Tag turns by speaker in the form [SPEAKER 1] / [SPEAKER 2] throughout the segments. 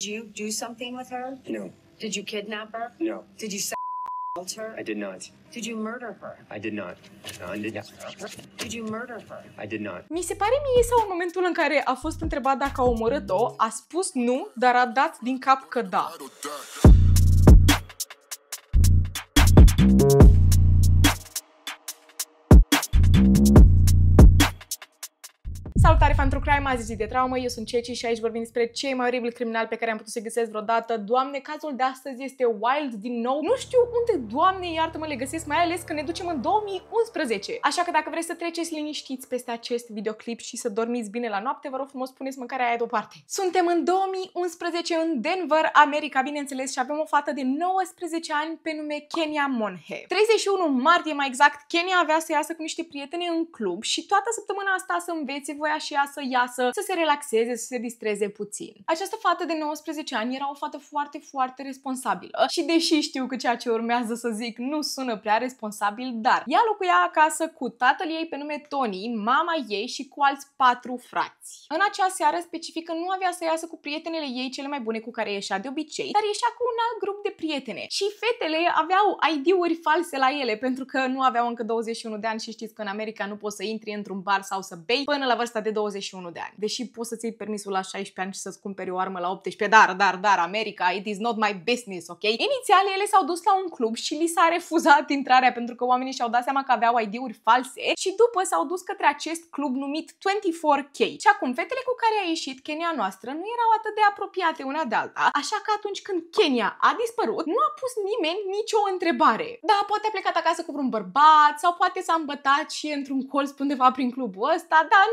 [SPEAKER 1] you do something with her?
[SPEAKER 2] No.
[SPEAKER 1] Did you kidnap her?
[SPEAKER 2] No.
[SPEAKER 1] Did you assault her?
[SPEAKER 2] I did not.
[SPEAKER 1] Did you murder her?
[SPEAKER 2] I did not.
[SPEAKER 1] Did you murder her?
[SPEAKER 2] I did not.
[SPEAKER 3] Mi se pare mie sau în momentul în care a fost întrebat dacă a omorât-o, a spus nu, dar a dat din cap că da. Salutare, fan True Crime, azi zi de traumă, eu sunt Ceci și aici vorbim despre cei mai oribili criminali pe care am putut să găsesc vreodată. Doamne, cazul de astăzi este wild din nou. Nu știu unde, Doamne, iartă-mă, le găsesc, mai ales că ne ducem în 2011. Așa că dacă vreți să treceți liniștiți peste acest videoclip și să dormiți bine la noapte, vă rog frumos, puneți mâncarea aia deoparte. Suntem în 2011 în Denver, America, bineînțeles, și avem o fată de 19 ani pe nume Kenya Monhe. 31 martie, mai exact, Kenya avea să iasă cu niște prietene în club și toată săptămâna asta să învețe, voia și ea să iasă, să se relaxeze, să se distreze puțin. Această fată de 19 ani era o fată foarte, foarte responsabilă și deși știu că ceea ce urmează să zic nu sună prea responsabil, dar ea locuia acasă cu tatăl ei pe nume Tony, mama ei și cu alți 4 frați. În acea seară specifică nu avea să iasă cu prietenele ei cele mai bune cu care ieșea de obicei, dar ieșea cu un alt grup de prietene și fetele aveau ID-uri false la ele pentru că nu aveau încă 21 de ani și știți că în America nu poți să intri într-un bar sau să bei până la vârsta de 21 de ani. Deși poți să-ți iei permisul la 16 ani și să-ți cumperi o armă la 18, dar, America, it is not my business, ok? Inițial, ele s-au dus la un club și li s-a refuzat intrarea pentru că oamenii și-au dat seama că aveau ID-uri false și după s-au dus către acest club numit 24K. Și acum, fetele cu care a ieșit Kenya noastră nu erau atât de apropiate una de alta, așa că atunci când Kenya a dispărut, nu a pus nimeni nicio întrebare. Da, poate a plecat acasă cu vreun bărbat sau poate s-a îmbătat și într-un colț undeva prin clubul ăsta, dar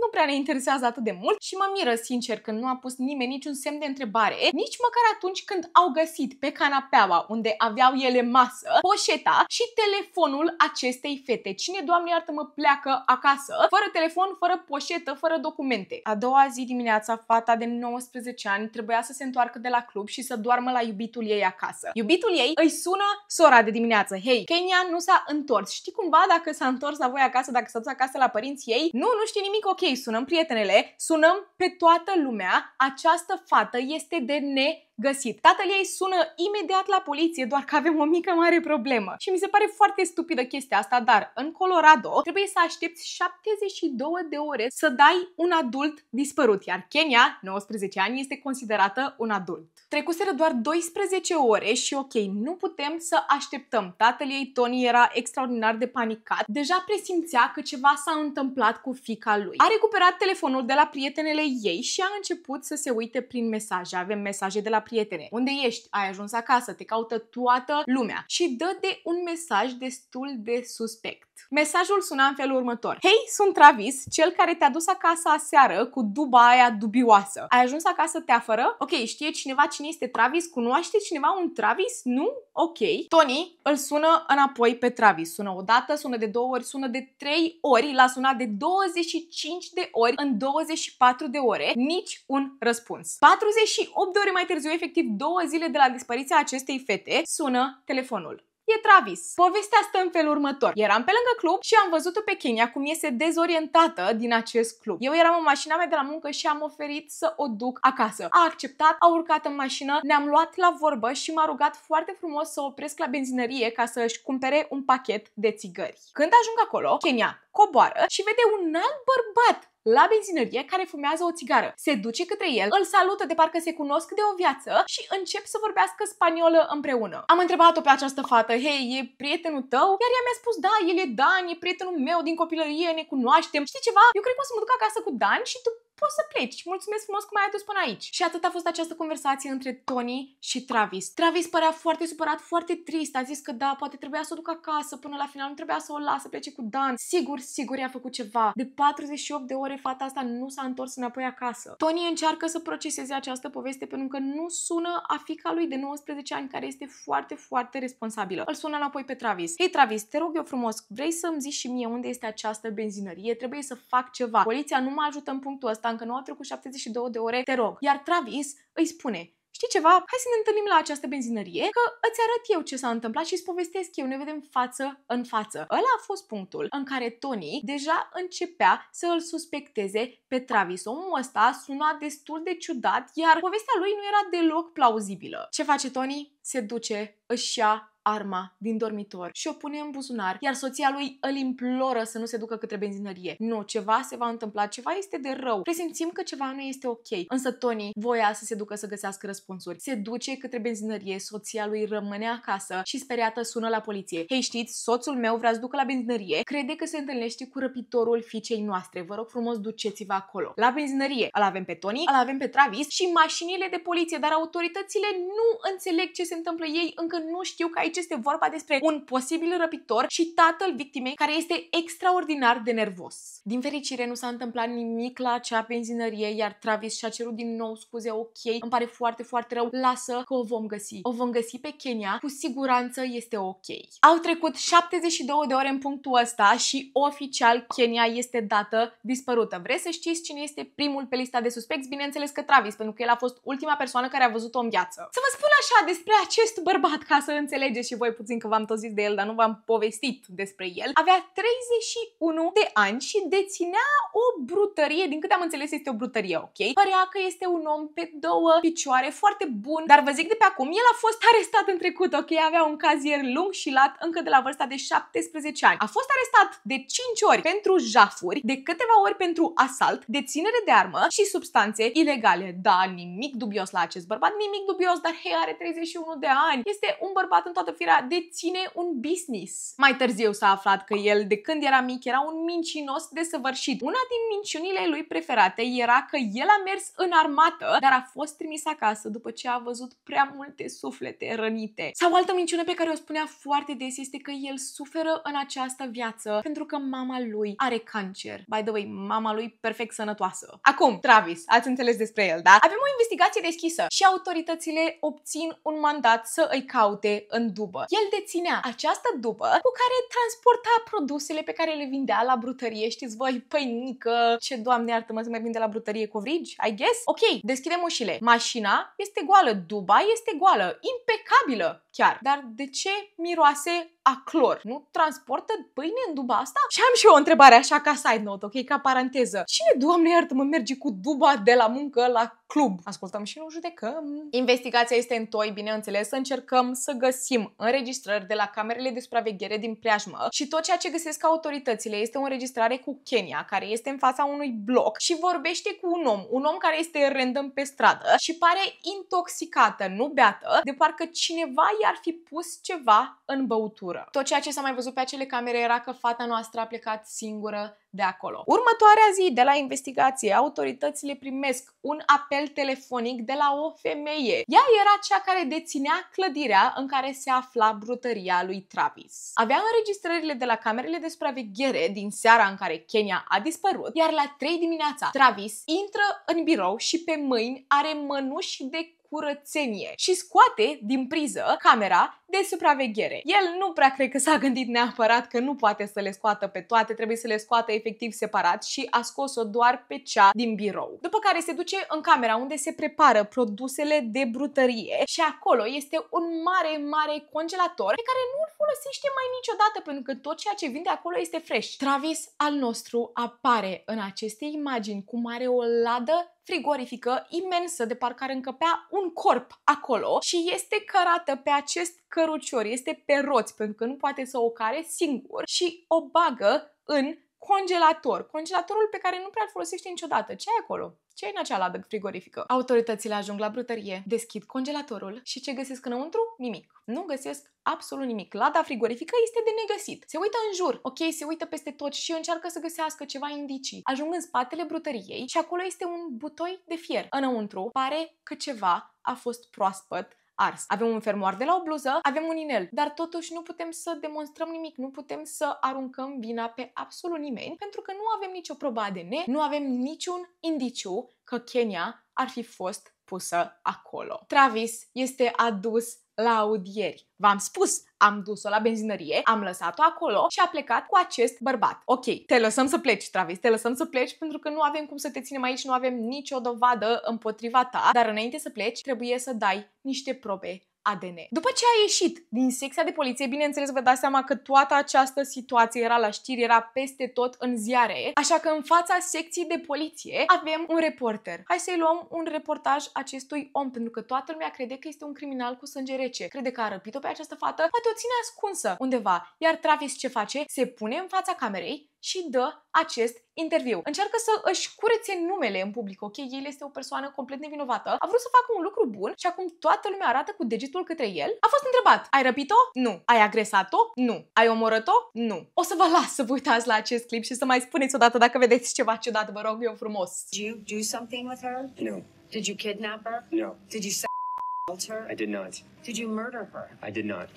[SPEAKER 3] nu prea ne interesează atât de mult și mă miră sincer că nu a pus nimeni niciun semn de întrebare, nici măcar atunci când au găsit pe canapeaua unde aveau ele masă, poșeta și telefonul acestei fete. Cine, Doamne iartă-mă, pleacă acasă fără telefon, fără poșetă, fără documente? A doua zi dimineața, fata de 19 ani trebuia să se întoarcă de la club și să doarmă la iubitul ei acasă. Iubitul ei îi sună sora de dimineață. Hei, Kenya nu s-a întors. Știi cumva dacă s-a întors la voi acasă, dacă s-a dus acasă la părinții ei? Nu știi nimic, ok, sunăm prietenele, sunăm pe toată lumea, această fată este de negăsit. Tatăl ei sună imediat la poliție, doar că avem o mică mare problemă. Și mi se pare foarte stupidă chestia asta, dar în Colorado trebuie să aștepți 72 de ore să dai un adult dispărut, iar Kenya, 19 ani, este considerată un adult. Trecuseră doar 12 ore și ok, nu putem să așteptăm. Tatăl ei, Tony, era extraordinar de panicat. Deja presimțea că ceva s-a întâmplat cu fiica lui. A recuperat telefonul de la prietenele ei și a început să se uite prin mesaje. Avem mesaje de la prietene. Unde ești? Ai ajuns acasă? Te caută toată lumea. Și dă de un mesaj destul de suspect. Mesajul suna în felul următor. Hei, sunt Travis, cel care te-a dus acasă aseară cu duba aia dubioasă. Ai ajuns acasă teafără? Ok, știe cineva cine este Travis? Cunoaște cineva un Travis? Nu? Ok. Tony îl sună înapoi pe Travis. Sună o dată, sună de 2 ori, sună de 3 ori, l-a sunat de 25 de ori în 24 de ore, nici un răspuns. 48 de ore mai târziu, efectiv 2 zile de la dispariția acestei fete, sună telefonul. E Travis. Povestea stă în felul următor. Eram pe lângă club și am văzut-o pe Kenya cum iese dezorientată din acest club. Eu eram în mașina mea de la muncă și am oferit să o duc acasă. A acceptat, a urcat în mașină, ne-am luat la vorbă și m-a rugat foarte frumos să opresc la benzinărie ca să își cumpere un pachet de țigări. Când ajung acolo, Kenya coboară și vede un alt bărbat la benzinărie care fumează o țigară. Se duce către el, îl salută de parcă se cunosc de o viață și încep să vorbească spaniolă împreună. Am întrebat-o pe această fată, hei, e prietenul tău? Iar ea mi-a spus, da, el e Dan, e prietenul meu din copilărie, ne cunoaștem. Știi ceva? Eu cred că o să mă duc acasă cu Dan și tu poți să pleci. Mulțumesc frumos că m-ai adus până aici. Și atât a fost această conversație între Tony și Travis. Travis părea foarte supărat, foarte trist. A zis că da, poate trebuia să o duc acasă până la final, nu trebuia să o las să plece cu Dan. Sigur i-a făcut ceva. De 48 de ore fata asta nu s-a întors înapoi acasă. Tony încearcă să proceseze această poveste pentru că nu sună a fiica lui de 19 ani, care este foarte, foarte responsabilă. Îl sună înapoi pe Travis. Hei Travis, te rog eu frumos, vrei să-mi zici și mie unde este această benzinărie? Trebuie să fac ceva. Poliția nu mă ajută în punctul ăsta, încă nu au trecut 72 de ore, te rog. Iar Travis îi spune, știi ceva? Hai să ne întâlnim la această benzinărie, că îți arăt eu ce s-a întâmplat și îți povestesc eu, ne vedem față în față. Ăla a fost punctul în care Tony deja începea să îl suspecteze pe Travis. Omul ăsta suna destul de ciudat, iar povestea lui nu era deloc plauzibilă. Ce face Tony? Se duce, își ia arma din dormitor și o pune în buzunar, iar soția lui îl imploră să nu se ducă către benzinărie. Nu, ceva se va întâmpla, ceva este de rău. Presimțim că ceva nu este ok. Însă Tony voia să se ducă să găsească răspunsuri. Se duce către benzinărie, soția lui rămâne acasă și speriată sună la poliție. Hei, știți, soțul meu vrea să ducă la benzinărie, crede că se întâlnește cu răpitorul fiicei noastre. Vă rog frumos, duceți-vă acolo. La benzinărie îl avem pe Tony, îl avem pe Travis și mașinile de poliție, dar autoritățile nu înțeleg ce se întâmplă. Ei încă nu știu că aici este vorba despre un posibil răpitor și tatăl victimei care este extraordinar de nervos. Din fericire nu s-a întâmplat nimic la acea benzinărie, iar Travis și-a cerut din nou scuze. Ok, îmi pare foarte, foarte rău, lasă că o vom găsi. O vom găsi pe Kenya, cu siguranță este ok. Au trecut 72 de ore în punctul ăsta și oficial Kenya este dată dispărută. Vreți să știți cine este primul pe lista de suspecți? Bineînțeles că Travis, pentru că el a fost ultima persoană care a văzut-o în viață. Să vă spun așa despre acest bărbat, ca să înțelegeți și voi puțin, că v-am tot zis de el, dar nu v-am povestit despre el. Avea 31 de ani și deținea o brutărie, din câte am înțeles este o brutărie, ok? Părea că este un om pe două picioare, foarte bun, dar vă zic de pe acum, el a fost arestat în trecut, ok? Avea un cazier lung și lat încă de la vârsta de 17 ani. A fost arestat de 5 ori pentru jafuri, de câteva ori pentru asalt, deținere de armă și substanțe ilegale. Da, nimic dubios la acest bărbat, nimic dubios, dar hei, are 31 de ani. Este un bărbat în toată firea, deține un business. Mai târziu s-a aflat că el, de când era mic, era un mincinos desăvârșit. Una din minciunile lui preferate era că el a mers în armată, dar a fost trimis acasă după ce a văzut prea multe suflete rănite. Sau altă minciună pe care o spunea foarte des este că el suferă în această viață pentru că mama lui are cancer. By the way, mama lui perfect sănătoasă. Acum, Travis, ați înțeles despre el, da? Avem o investigație deschisă și autoritățile obțin un mandat să îi caute în dubă. El deținea această dubă cu care transporta produsele pe care le vindea la brutărie. Știți voi, păinică, ce doamne iartă-mă să mai vinde la brutărie covrigi, I guess? Ok, deschidem ușile. Mașina este goală, duba este goală, impecabilă chiar. Dar de ce miroase a clor? Nu transportă pâine în duba asta? Și am și eu o întrebare așa ca side note, ok, ca paranteză. Cine, doamne iartă-mă, merge cu duba de la muncă la club? Ascultăm și nu judecăm. Investigația este în toi, bineînțeles, să încercăm să găsim înregistrări de la camerele de supraveghere din preajmă și tot ceea ce găsesc autoritățile este o înregistrare cu Kenya, care este în fața unui bloc și vorbește cu un om care este random pe stradă și pare intoxicată, nu beată, de parcă cineva i-ar fi pus ceva în băutură. Tot ceea ce s-a mai văzut pe acele camere era că fata noastră a plecat singură de acolo. Următoarea zi de la investigație, autoritățile primesc un apel telefonic de la o femeie. Ea era cea care deținea clădirea în care se afla brutăria lui Travis. Avea înregistrările de la camerele de supraveghere din seara în care Kenya a dispărut, iar la 3 dimineața Travis intră în birou și pe mâini are mănuși de curățenie și scoate din priză camera de supraveghere. El nu prea cred că s-a gândit neapărat că nu poate să le scoată pe toate, trebuie să le scoată efectiv separat și a scos-o doar pe cea din birou. După care se duce în camera unde se prepară produsele de brutărie și acolo este un mare congelator pe care nu îl folosește mai niciodată pentru că tot ceea ce vinde acolo este fresh. Travis al nostru apare în aceste imagini cum are o ladă frigorifică imensă de parcă ar încăpea un corp acolo și este cărată pe acest cărucior, este pe roți pentru că nu poate să o care singur și o bagă în congelator. Congelatorul pe care nu prea îl folosește niciodată. Ce ai acolo? Ce e în acea ladă frigorifică? Autoritățile ajung la brutărie, deschid congelatorul și ce găsesc înăuntru? Nimic. Nu găsesc absolut nimic. Lada frigorifică este de negăsit. Se uită în jur, ok, se uită peste tot și încearcă să găsească ceva indicii. Ajung în spatele brutăriei și acolo este un butoi de fier. Înăuntru pare că ceva a fost proaspăt ars. Avem un fermoar de la o bluză, avem un inel, dar totuși nu putem să demonstrăm nimic, nu putem să aruncăm vina pe absolut nimeni, pentru că nu avem nicio probă ADN, nu avem niciun indiciu că Kenya ar fi fost pusă acolo. Travis este adus la audieri. V-am spus, am dus-o la benzinărie, am lăsat-o acolo și a plecat cu acest bărbat. Ok, te lăsăm să pleci, Travis, te lăsăm să pleci pentru că nu avem cum să te ținem aici, nu avem nicio dovadă împotriva ta, dar înainte să pleci trebuie să dai niște probe ADN. După ce a ieșit din secția de poliție, bineînțeles vă dați seama că toată această situație era la știri, era peste tot în ziare, așa că în fața secției de poliție avem un reporter. Hai să-i luăm un reportaj acestui om, pentru că toată lumea crede că este un criminal cu sânge rece. Crede că a răpit-o pe această fată, poate o ține ascunsă undeva. Iar Travis ce face? Se pune în fața camerei și dă acest interviu. Încearcă să își curețe numele în public, ok? El este o persoană complet nevinovată, a vrut să facă un lucru bun și acum toată lumea arată cu degetul către el. A fost întrebat, ai răpit-o? Nu. Ai agresat-o? Nu. Ai omorât-o? Nu. O să vă las să vă uitați la acest clip și să mai spuneți odată dacă vedeți ceva ciudat, vă rog eu frumos.
[SPEAKER 1] Did you do something with her?
[SPEAKER 2] No.
[SPEAKER 1] Did you kidnap her?
[SPEAKER 2] No.
[SPEAKER 1] Did you assault her?
[SPEAKER 2] I did not.
[SPEAKER 1] Did you murder her?
[SPEAKER 2] I did not.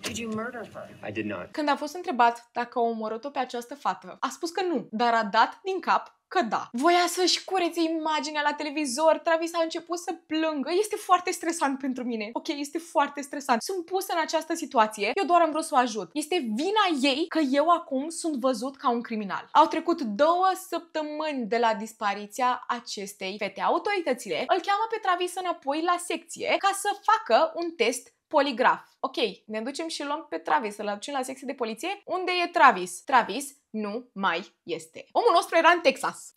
[SPEAKER 1] Did you murder her?
[SPEAKER 2] I did not.
[SPEAKER 3] Când a fost întrebat dacă a omorât-o pe această fată, a spus că nu, dar a dat din cap că da. Voia să-și curețe imaginea la televizor, Travis a început să plângă. Este foarte stresant pentru mine. Ok, este foarte stresant. Sunt pusă în această situație, eu doar am vrut să o ajut. Este vina ei că eu acum sunt văzut ca un criminal. Au trecut 2 săptămâni de la dispariția acestei fete. Autoritățile îl cheamă pe Travis înapoi la secție ca să facă un test poligraf. Ok, ne ducem și luăm pe Travis, să-l aducem la secție de poliție. Unde e Travis? Travis nu mai este. Omul nostru era în Texas.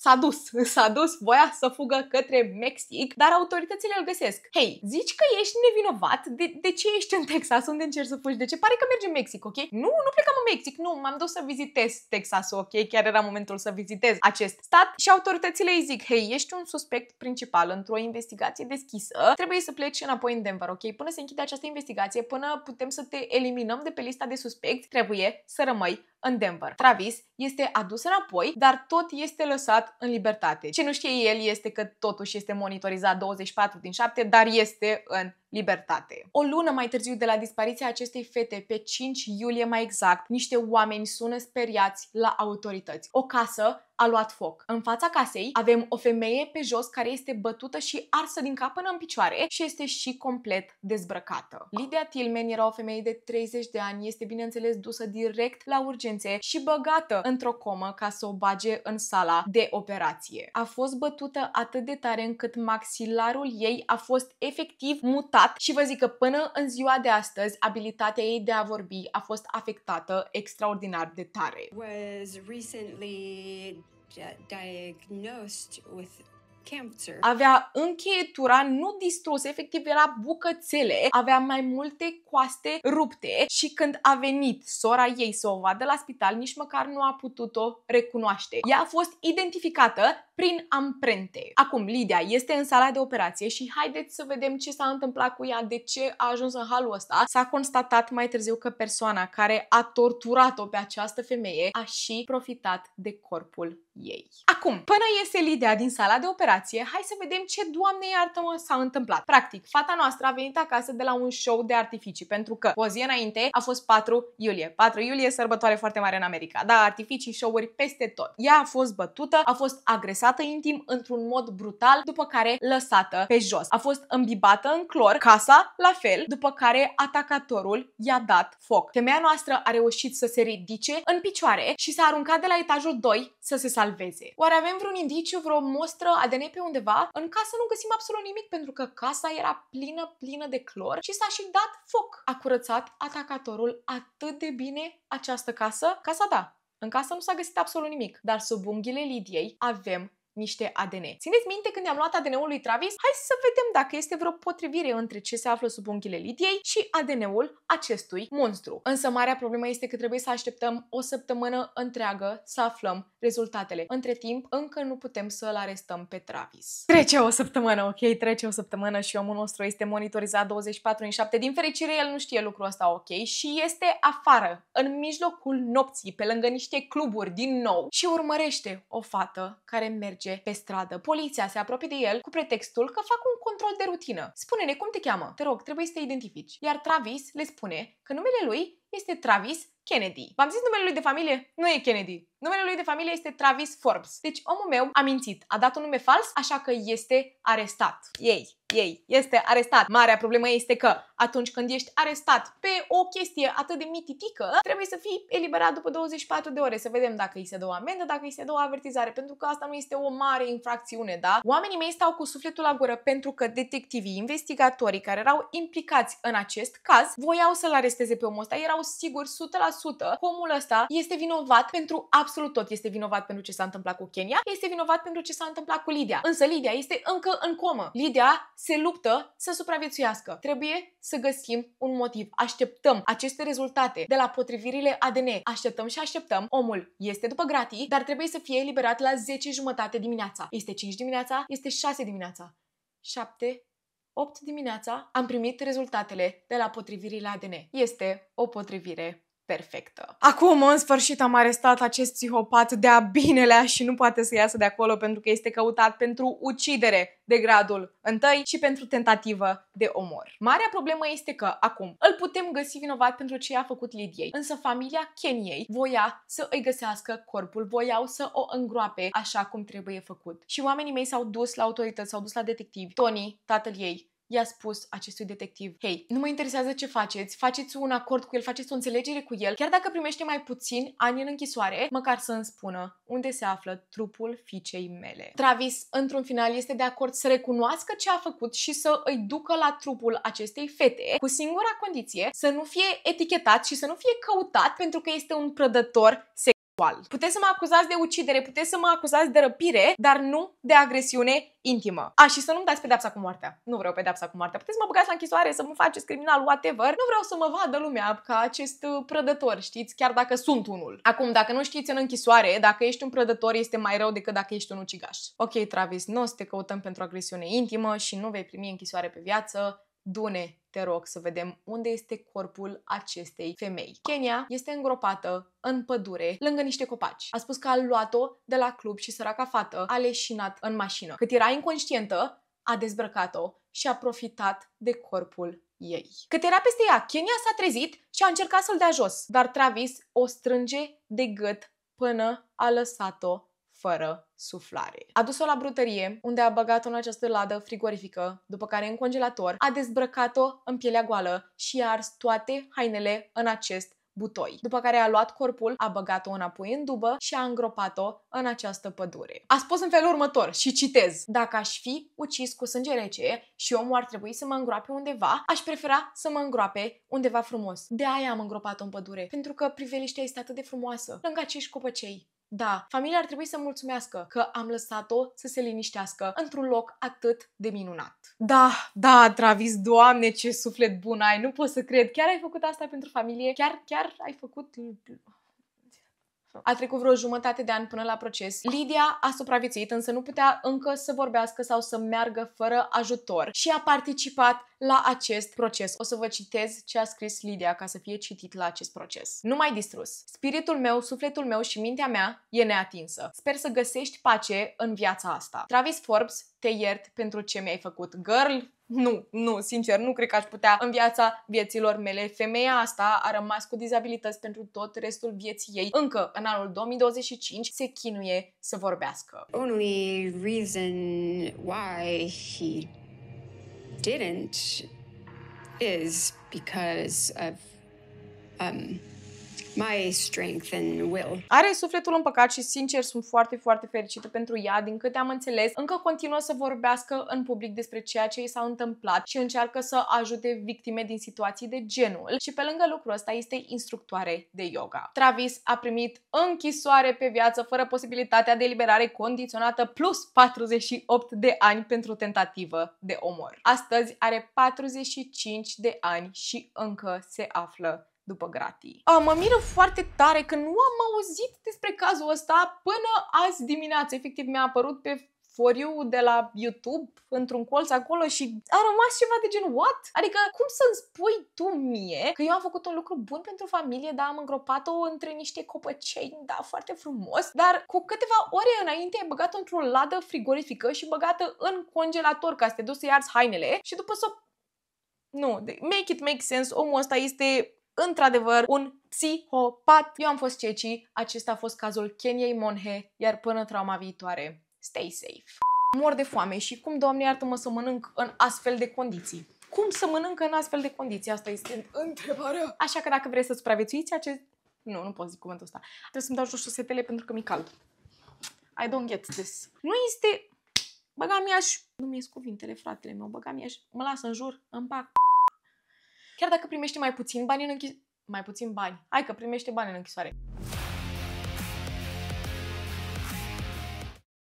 [SPEAKER 3] S-a dus, voia să fugă către Mexic, dar autoritățile îl găsesc. Hei, zici că ești nevinovat? De ce ești în Texas? Unde încerci să fugi? De ce? Pare că mergi în Mexic, ok? Nu plecam în Mexic, nu, m-am dus să vizitez Texasul, ok? Chiar era momentul să vizitez acest stat și autoritățile îi zic, hei, ești un suspect principal într-o investigație deschisă, trebuie să pleci înapoi în Denver, ok? Până se închide această investigație, până putem să te eliminăm de pe lista de suspecți, trebuie să rămâi în Denver. Travis este adus înapoi, dar tot este lăsat în libertate. Ce nu știe el este că totuși este monitorizat 24/7, dar este în libertate. O lună mai târziu de la dispariția acestei fete, pe 5 iulie mai exact, niște oameni sună speriați la autorități. O casă a luat foc. În fața casei avem o femeie pe jos care este bătută și arsă din cap până în picioare și este și complet dezbrăcată. Lydia Tillman era o femeie de 30 de ani, este bineînțeles dusă direct la urgențe și băgată într-o comă ca să o bage în sala de operație. A fost bătută atât de tare încât maxilarul ei a fost efectiv mutat și vă zic că până în ziua de astăzi abilitatea ei de a vorbi a fost afectată extraordinar de tare.
[SPEAKER 4] Was recently diagnosed with cancer.
[SPEAKER 3] Avea încheietura nu distrusă, efectiv era bucățele, avea mai multe coaste rupte și când a venit sora ei să o vadă la spital, nici măcar nu a putut-o recunoaște. Ea a fost identificată prin amprente. Acum, Lydia este în sala de operație și haideți să vedem ce s-a întâmplat cu ea, de ce a ajuns în halul ăsta. S-a constatat mai târziu că persoana care a torturat-o pe această femeie a și profitat de corpul ei. Acum, până iese Lydia din sala de operație, hai să vedem ce, Doamne iartă-mă, s-a întâmplat. Practic, fata noastră a venit acasă de la un show de artificii, pentru că o zi înainte a fost 4 iulie. 4 iulie, sărbătoare foarte mare în America. Da, artificii, show-uri peste tot. Ea a fost bătută, a fost agresată intim într-un mod brutal, după care lăsată pe jos. A fost îmbibată în clor, casa la fel, după care atacatorul i-a dat foc. Femeia noastră a reușit să se ridice în picioare și s-a aruncat de la etajul 2 să se salveze. Oare avem vreun indiciu, vreo mostră ADN pe undeva? În casă nu găsim absolut nimic pentru că casa era plină de clor și s-a și dat foc. A curățat atacatorul atât de bine această casă? Casa da. În casă nu s-a găsit absolut nimic, dar sub unghiile Lidiei avem niște ADN. Țineți minte când i-am luat ADN-ul lui Travis? Hai să vedem dacă este vreo potrivire între ce se află sub unghiile Lidiei și ADN-ul acestui monstru. Însă marea problemă este că trebuie să așteptăm o săptămână întreagă să aflăm rezultatele. Între timp, încă nu putem să îl arestăm pe Travis. Trece o săptămână, ok? Trece o săptămână și omul nostru este monitorizat 24/7. Din fericire, el nu știe lucrul ăsta, ok? Și este afară, în mijlocul nopții, pe lângă niște cluburi din nou și urmărește o fată care merge pe stradă. Poliția se apropie de el cu pretextul că fac un control de rutină. Spune-ne cum te cheamă. Te rog, trebuie să te identifici. Iar Travis le spune că numele lui este Travis Kennedy. V-am zis numele lui de familie? Nu e Kennedy. Numele lui de familie este Travis Forbes. Deci omul meu a mințit, a dat un nume fals, așa că este arestat. Ei, este arestat. Marea problemă este că atunci când ești arestat pe o chestie atât de mititică, trebuie să fii eliberat după 24 de ore. Să vedem dacă îi se dă o amendă, dacă îi se dă o avertizare, pentru că asta nu este o mare infracțiune, da? Oamenii mei stau cu sufletul la gură pentru că detectivii, investigatorii care erau implicați în acest caz voiau să-l aresteze pe omul ăsta. Erau siguri 100% că omul ăsta este vinovat pentru absolut tot. Este vinovat pentru ce s-a întâmplat cu Kenya, este vinovat pentru ce s-a întâmplat cu Lydia. Însă Lydia este încă în comă. Lydia se luptă să supraviețuiască. Trebuie să găsim un motiv. Așteptăm aceste rezultate de la potrivirile ADN. Așteptăm. Omul este după gratii, dar trebuie să fie eliberat la 10:30 dimineața. Este 5 dimineața, este 6 dimineața, 7, 8 dimineața. Am primit rezultatele de la potrivirile ADN. Este o potrivire perfectă. Acum, în sfârșit, am arestat acest psihopat de-a binelea și nu poate să iasă de acolo pentru că este căutat pentru ucidere de gradul 1 și pentru tentativă de omor. Marea problemă este că acum îl putem găsi vinovat pentru ce a făcut Lydiei, însă familia Kenyei voia să îi găsească corpul, voiau să o îngroape așa cum trebuie făcut. Și oamenii mei s-au dus la autorități, s-au dus la detectivi. Tony, tatăl ei, i-a spus acestui detectiv: hei, nu mă interesează ce faceți, faceți un acord cu el, faceți o înțelegere cu el, chiar dacă primește mai puțini ani în închisoare, măcar să îmi spună unde se află trupul fiicei mele. Travis, într-un final, este de acord să recunoască ce a făcut și să îi ducă la trupul acestei fete, cu singura condiție să nu fie etichetat și să nu fie căutat pentru că este un prădător sexual. Puteți să mă acuzați de ucidere, puteți să mă acuzați de răpire, dar nu de agresiune intimă. Și să nu-mi dați pedepsa cu moartea. Nu vreau pedepsa cu moartea. Puteți să mă băgați la închisoare, să mă faceți criminal, whatever. Nu vreau să mă vadă lumea ca acest prădător, știți? Chiar dacă sunt unul. Acum, dacă nu știți, în închisoare, dacă ești un prădător, este mai rău decât dacă ești un ucigaș. Ok, Travis, nu o să te căutăm pentru agresiune intimă și nu vei primi închisoare pe viață. Du-ne, te rog, să vedem unde este corpul acestei femei. Kenya este îngropată în pădure, lângă niște copaci. A spus că a luat-o de la club și săraca fată a leșinat în mașină. Cât era inconștientă, a dezbrăcat-o și a profitat de corpul ei. Cât era peste ea, Kenya s-a trezit și a încercat să-l dea jos, dar Travis o strânge de gât până a lăsat-o fără suflare. A dus-o la brutărie, unde a băgat-o în această ladă frigorifică, după care în congelator a dezbrăcat-o în pielea goală și a ars toate hainele în acest butoi. După care a luat corpul, a băgat-o înapoi în dubă și a îngropat-o în această pădure. A spus în felul următor, și citez: dacă aș fi ucis cu sânge rece și omul ar trebui să mă îngroape undeva, aș prefera să mă îngroape undeva frumos. De aia am îngropat-o în pădure, pentru că priveliștea este atât de frumoasă, lângă acești copăcei. Da, familia ar trebui să mulțumească că am lăsat-o să se liniștească într-un loc atât de minunat. Da, Travis, Doamne, ce suflet bun ai, nu pot să cred. Chiar ai făcut asta pentru familie? Chiar ai făcut... A trecut vreo jumătate de an până la proces. Lydia a supraviețuit, însă nu putea încă să vorbească sau să meargă fără ajutor și a participat la acest proces. O să vă citez ce a scris Lydia ca să fie citit la acest proces. Nu m-ai distrus. Spiritul meu, sufletul meu și mintea mea e neatinsă. Sper să găsești pace în viața asta. Travis Forbes, te iert pentru ce mi-ai făcut. Girl, nu, sincer, nu cred că aș putea în viața vieților mele. Femeia asta a rămas cu dizabilități pentru tot restul vieții ei. Încă în anul 2025 se chinuie să vorbească.
[SPEAKER 4] Only reason why he didn't is because of my strength and will.
[SPEAKER 3] Are sufletul împăcat și, sincer, sunt foarte, foarte fericită pentru ea. Din câte am înțeles, încă continuă să vorbească în public despre ceea ce i s-a întâmplat și încearcă să ajute victime din situații de genul. Și pe lângă lucrul ăsta este instructoare de yoga. Travis a primit închisoare pe viață fără posibilitatea de eliberare condiționată plus 48 de ani pentru tentativă de omor. Astăzi are 45 de ani și încă se află după gratii. Mă miră foarte tare că nu am auzit despre cazul ăsta până azi dimineață. Efectiv, mi-a apărut pe For You de la YouTube într-un colț acolo și a rămas ceva de genul what? Adică cum să-mi spui tu mie că eu am făcut un lucru bun pentru familie, dar am îngropat-o între niște copăcei, da, foarte frumos, dar cu câteva ore înainte ai băgat-o într-o ladă frigorifică și băgată în congelator ca să te duci să-i arzi hainele și după să... Nu, make it make sense, omul ăsta este într-adevăr un psihopat. Eu am fost Ceci, acesta a fost cazul Kenyei Monhe, iar până trauma viitoare, stay safe. Mor de foame și cum, Doamne iartă-mă, să mănânc în astfel de condiții? Cum să mănânc în astfel de condiții? Asta este întrebarea. Așa că dacă vreți să supraviețuiți acest... Nu pot zic cuvântul ăsta. Trebuie să-mi dau jos șosetele pentru că mi-e cald. I don't get this. Nu este... Băga mi-aș... Nu mi-e cuvintele, fratele meu. Băga mi-aș... Mă las în jur, îmi bag. Chiar dacă primește mai puțin bani în închisoare... Mai puțin bani. Hai că primește bani în închisoare.